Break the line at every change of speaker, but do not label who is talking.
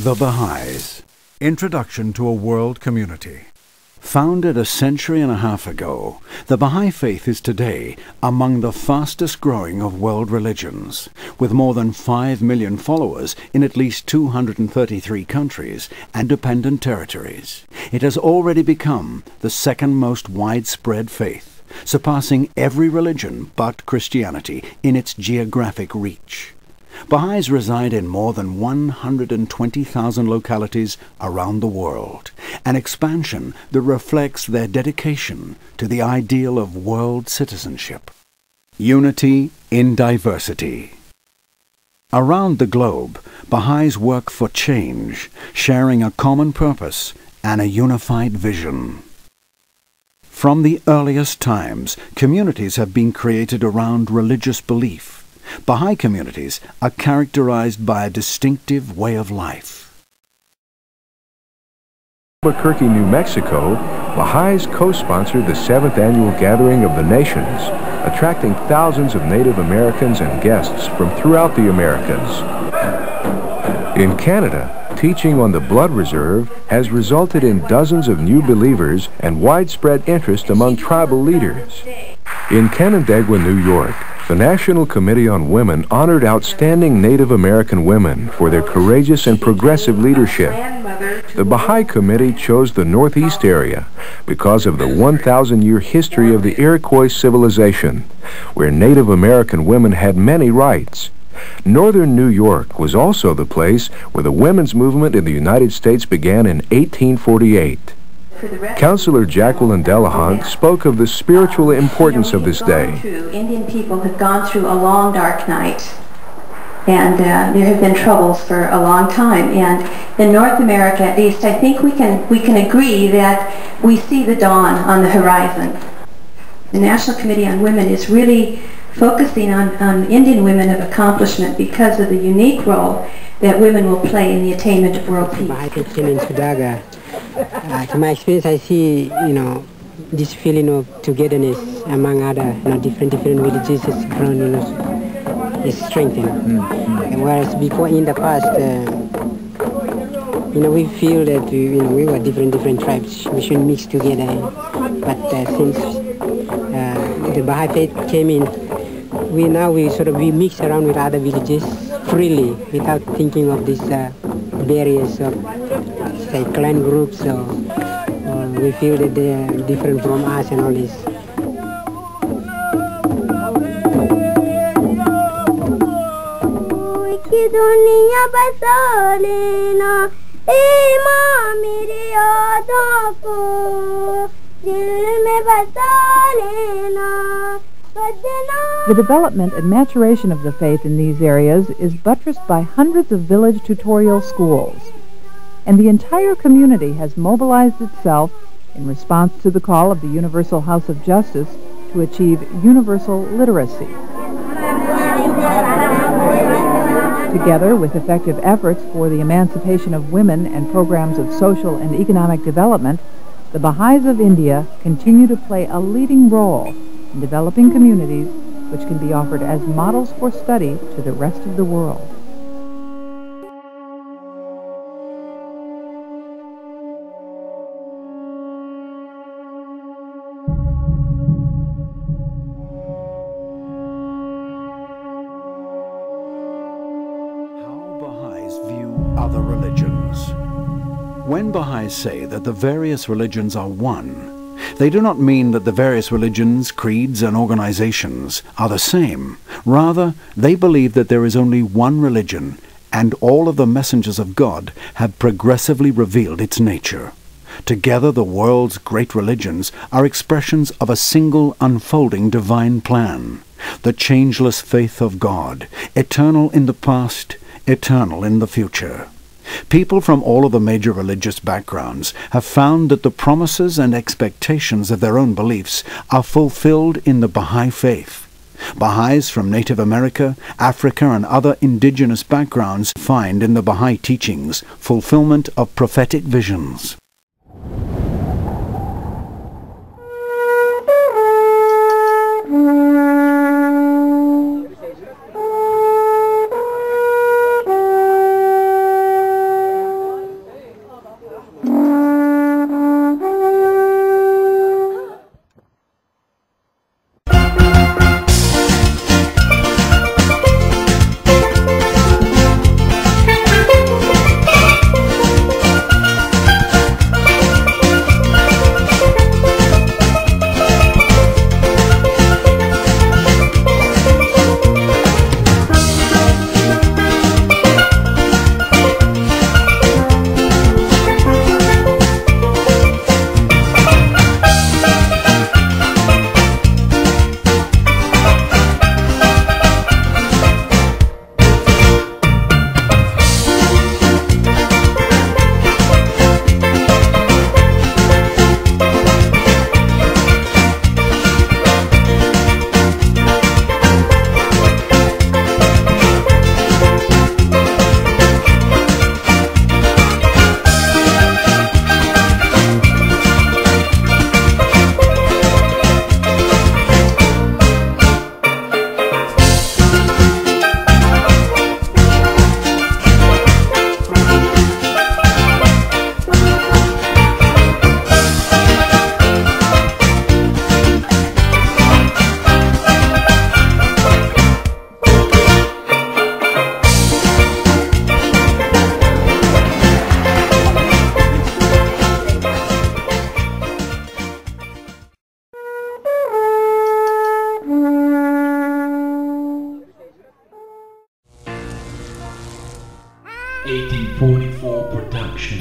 The Bahais. Introduction to a World Community. Founded a century and a half ago, the Baha'i faith is today among the fastest growing of world religions, with more than 5 million followers in at least 233 countries and dependent territories. It has already become the second most widespread faith, surpassing every religion but Christianity in its geographic reach. Bahais reside in more than 120,000 localities around the world, an expansion that reflects their dedication to the ideal of world citizenship. Unity in diversity. Around the globe, Bahais work for change, sharing a common purpose and a unified vision. From the earliest times, communities have been created around religious belief. Baha'i communities are characterized by a distinctive way of life.
In Albuquerque, New Mexico, Bahais co-sponsored the 7th annual Gathering of the Nations, attracting thousands of Native Americans and guests from throughout the Americas. In Canada, teaching on the Blood Reserve has resulted in dozens of new believers and widespread interest among tribal leaders. In Canandaigua, New York, the National Committee on Women honored outstanding Native American women for their courageous and progressive leadership. The Baha'i Committee chose the Northeast area because of the 1,000-year history of the Iroquois civilization, where Native American women had many rights. Northern New York was also the place where the women's movement in the United States began in 1848. Councillor Jacqueline Delahunt spoke of the spiritual importance of this day.
Indian people have gone through a long, dark night, and there have been troubles for a long time. And in North America, at least, I think we can agree that we see the dawn on the horizon. The National Committee on Women is really focusing on Indian women of accomplishment because of the unique role that women will play in the attainment of world peace.
To my experience, I see, this feeling of togetherness among other, different villages is grown, is strengthened. And whereas before, in the past, we feel that we were different tribes, we should mix together. But since the Baha'i faith came in, we mix around with other villages freely without thinking of these barriers of, say, clan groups, or we feel that they are different from us and all this.
The development and maturation of the faith in these areas is buttressed by hundreds of village tutorial schools, and the entire community has mobilized itself in response to the call of the Universal House of Justice to achieve universal literacy. Together with effective efforts for the emancipation of women and programs of social and economic development, the Bahais of India continue to play a leading role in developing communities which can be offered as models for study to the rest of the world.
Other religions. When Bahais say that the various religions are one, they do not mean that the various religions, creeds, and organizations are the same. Rather, they believe that there is only one religion, and all of the messengers of God have progressively revealed its nature. Together, the world's great religions are expressions of a single unfolding divine plan, the changeless faith of God, eternal in the past, eternal in the future. People from all of the major religious backgrounds have found that the promises and expectations of their own beliefs are fulfilled in the Baha'i faith. Bahais from Native America, Africa, and other indigenous backgrounds find in the Baha'i teachings fulfillment of prophetic visions.
1844 production.